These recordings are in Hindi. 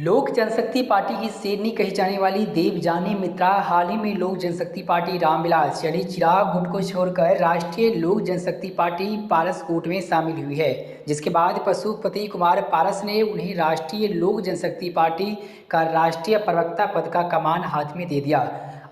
लोक जनशक्ति पार्टी की शेरनी कही जाने वाली देवयानी मित्रा हाल ही में लोक जनशक्ति पार्टी रामविलास यानी चिराग गुट को छोड़कर राष्ट्रीय लोक जनशक्ति पार्टी पारस गुट में शामिल हुई है, जिसके बाद पशुपति कुमार पारस ने उन्हें राष्ट्रीय लोक जनशक्ति पार्टी का राष्ट्रीय प्रवक्ता पद का कमान हाथ में दे दिया।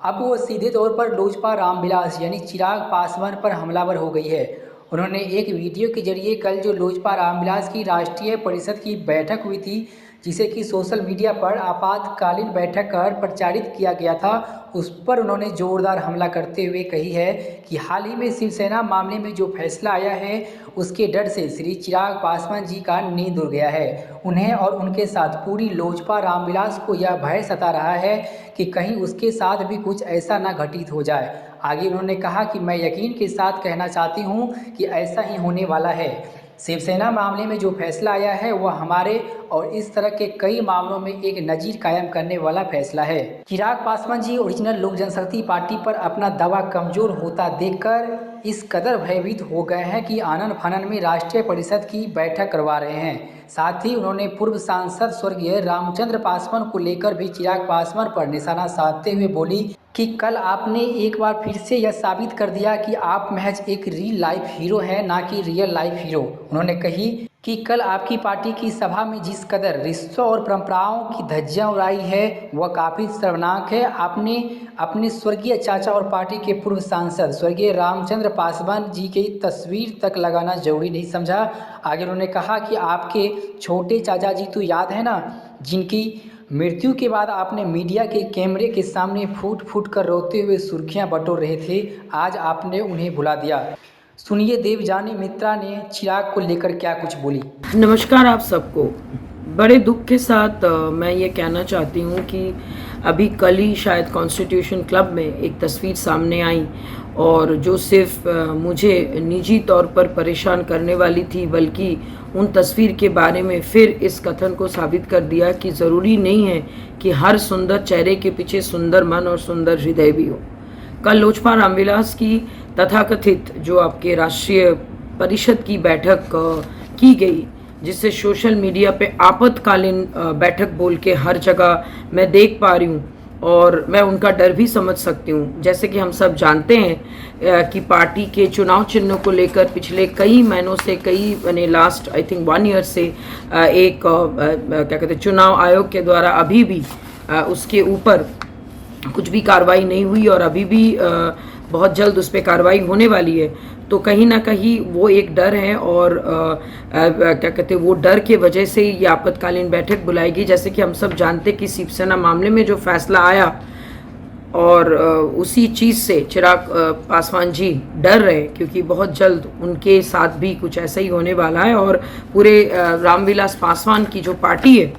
अब वो सीधे तौर पर लोजपा रामविलास यानी चिराग पासवान पर हमलावर हो गई है। उन्होंने एक वीडियो के जरिए कल जो लोजपा रामविलास की राष्ट्रीय परिषद की बैठक हुई थी, जिसे कि सोशल मीडिया पर आपातकालीन बैठक कर प्रचारित किया गया था, उस पर उन्होंने जोरदार हमला करते हुए कही है कि हाल ही में शिवसेना मामले में जो फैसला आया है उसके डर से श्री चिराग पासवान जी का नींद उड़ गया है। उन्हें और उनके साथ पूरी लोजपा रामविलास को यह भय सता रहा है कि कहीं उसके साथ भी कुछ ऐसा ना घटित हो जाए। आगे उन्होंने कहा कि मैं यकीन के साथ कहना चाहती हूं कि ऐसा ही होने वाला है। शिवसेना मामले में जो फैसला आया है वह हमारे और इस तरह के कई मामलों में एक नजीर कायम करने वाला फैसला है। चिराग पासवान जी ओरिजिनल लोक जनशक्ति पार्टी पर अपना दावा कमजोर होता देखकर इस कदर भयभीत हो गए हैं कि आनन फानन में राष्ट्रीय परिषद की बैठक करवा रहे हैं। साथ ही उन्होंने पूर्व सांसद स्वर्गीय रामचंद्र पासवान को लेकर भी चिराग पासवान पर निशाना साधते हुए बोली कि कल आपने एक बार फिर से यह साबित कर दिया कि आप महज एक रियल लाइफ हीरो हैं, ना कि रियल लाइफ हीरो। उन्होंने कही कि कल आपकी पार्टी की सभा में जिस कदर रिश्तों और परंपराओं की धज्जियां उड़ाई है वह काफ़ी शर्मनाक है। आपने अपने स्वर्गीय चाचा और पार्टी के पूर्व सांसद स्वर्गीय रामचंद्र पासवान जी की तस्वीर तक लगाना जरूरी नहीं समझा। आगे उन्होंने कहा कि आपके छोटे चाचा जी तो याद है ना, जिनकी मृत्यु के बाद आपने मीडिया के कैमरे के सामने फूट फूट कर रोते हुए सुर्खियां बटोर रहे थे, आज आपने उन्हें भुला दिया। सुनिए देवयानी मित्रा ने चिराग को लेकर क्या कुछ बोली। नमस्कार आप सबको। बड़े दुख के साथ मैं ये कहना चाहती हूँ कि अभी कल ही शायद कॉन्स्टिट्यूशन क्लब में एक तस्वीर सामने आई और जो सिर्फ मुझे निजी तौर पर परेशान करने वाली थी, बल्कि उन तस्वीर के बारे में फिर इस कथन को साबित कर दिया कि ज़रूरी नहीं है कि हर सुंदर चेहरे के पीछे सुंदर मन और सुंदर हृदय भी हो। कल लोजपा रामविलास की तथाकथित जो आपके राष्ट्रीय परिषद की बैठक की गई, जिससे सोशल मीडिया पे आपातकालीन बैठक बोल के हर जगह मैं देख पा रही हूँ और मैं उनका डर भी समझ सकती हूँ। जैसे कि हम सब जानते हैं कि पार्टी के चुनाव चिन्हों को लेकर पिछले कई महीनों से यानी लास्ट आई थिंक 1 ईयर से एक क्या कहते हैं चुनाव आयोग के द्वारा अभी भी उसके ऊपर कुछ भी कार्रवाई नहीं हुई और अभी भी बहुत जल्द उस पर कार्रवाई होने वाली है। तो कहीं ना कहीं वो एक डर है और क्या कहते हैं वो डर के वजह से ये आपातकालीन बैठक बुलाएगी। जैसे कि हम सब जानते कि शिवसेना मामले में जो फैसला आया और उसी चीज़ से चिराग पासवान जी डर रहे क्योंकि बहुत जल्द उनके साथ भी कुछ ऐसा ही होने वाला है और पूरे रामविलास पासवान की जो पार्टी है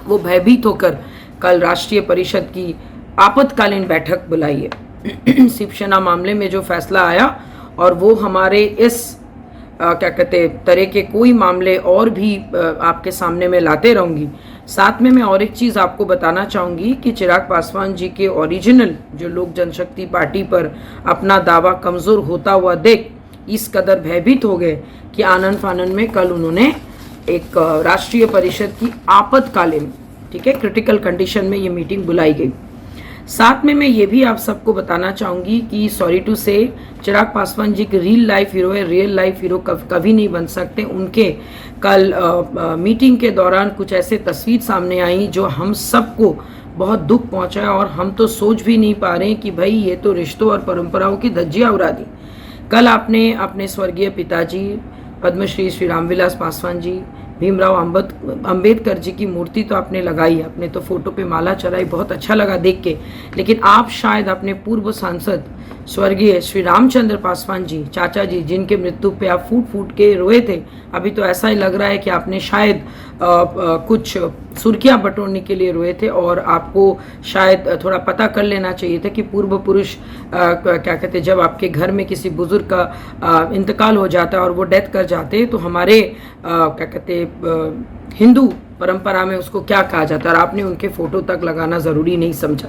वो भयभीत होकर कल राष्ट्रीय परिषद की आपातकालीन बैठक बुलाई है। शिवसेना मामले में जो फैसला आया और वो हमारे इस क्या कहते तरह के कोई मामले और भी आपके सामने मैं लाते रहूँगी। साथ में मैं और एक चीज़ आपको बताना चाहूँगी कि चिराग पासवान जी के ओरिजिनल जो लोक जनशक्ति पार्टी पर अपना दावा कमज़ोर होता हुआ देख इस कदर भयभीत हो गए कि आनन फानन में कल उन्होंने एक राष्ट्रीय परिषद की आपातकालीन क्रिटिकल कंडीशन में ये मीटिंग बुलाई गई। साथ में मैं ये भी आप सबको बताना चाहूँगी कि सॉरी टू से चिराग पासवान जी की रियल लाइफ हीरो है, रियल लाइफ हीरो कभी नहीं बन सकते। उनके कल मीटिंग के दौरान कुछ ऐसे तस्वीर सामने आई जो हम सबको बहुत दुख पहुंचाया और हम तो सोच भी नहीं पा रहे हैं कि भाई ये तो रिश्तों और परंपराओं की धज्जियां उड़ा दी। कल आपने अपने स्वर्गीय पिताजी पद्मश्री श्री रामविलास पासवान जी, भीमराव अंबेडकर जी की मूर्ति तो आपने लगाई, आपने तो फोटो पे माला चढ़ाई, बहुत अच्छा लगा देख के। लेकिन आप शायद अपने पूर्व सांसद स्वर्गीय श्री रामचंद्र पासवान जी चाचा जी, जिनके मृत्यु पे आप फूट फूट के रोए थे, अभी तो ऐसा ही लग रहा है कि आपने शायद कुछ सुर्खियां बटोरने के लिए रोए थे और आपको शायद थोड़ा पता कर लेना चाहिए था कि पूर्व पुरुष क्या कहते जब आपके घर में किसी बुजुर्ग का इंतकाल हो जाता है और वो डेथ कर जाते हैं तो हमारे क्या कहते हिंदू परंपरा में उसको क्या कहा जाता है और आपने उनके फोटो तक लगाना ज़रूरी नहीं समझा।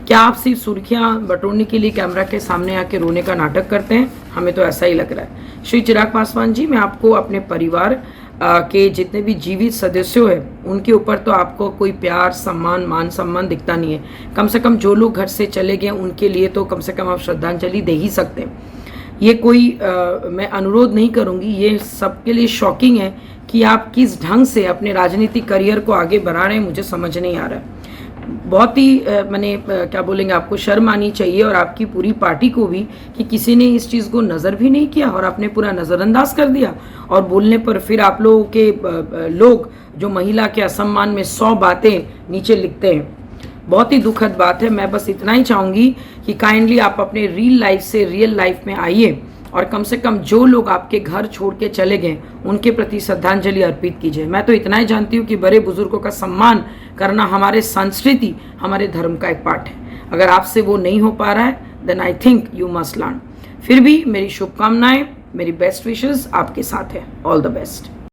क्या आप सिर्फ सुर्खियां बटोरने के लिए कैमरा के सामने आके रोने का नाटक करते हैं? हमें तो ऐसा ही लग रहा है। श्री चिराग पासवान जी, मैं आपको अपने परिवार के जितने भी जीवित सदस्यों हैं उनके ऊपर तो आपको कोई प्यार, सम्मान, मान सम्मान दिखता नहीं है। कम से कम जो लोग घर से चले गए उनके लिए तो कम से कम आप श्रद्धांजलि दे ही सकते हैं। ये कोई मैं अनुरोध नहीं करूँगी, ये सबके लिए शॉकिंग है कि आप किस ढंग से अपने राजनीतिक करियर को आगे बढ़ा रहे हैं, मुझे समझ नहीं आ रहा है। बहुत ही क्या बोलेंगे, आपको शर्म आनी चाहिए और आपकी पूरी पार्टी को भी कि किसी ने इस चीज़ को नज़र भी नहीं किया और आपने पूरा नज़रअंदाज कर दिया। और बोलने पर फिर आप लोगों के लोग जो महिला के असम्मान में 100 बातें नीचे लिखते हैं, बहुत ही दुखद बात है। मैं बस इतना ही चाहूँगी कि काइंडली आप अपने रियल लाइफ से रियल लाइफ में आइए और कम से कम जो लोग आपके घर छोड़ के चले गए उनके प्रति श्रद्धांजलि अर्पित कीजिए। मैं तो इतना ही जानती हूँ कि बड़े बुजुर्गों का सम्मान करना हमारे संस्कृति, हमारे धर्म का एक पार्ट है। अगर आपसे वो नहीं हो पा रहा है then I think you must learn. फिर भी मेरी शुभकामनाएं, मेरी बेस्ट विशेस आपके साथ है। All the best.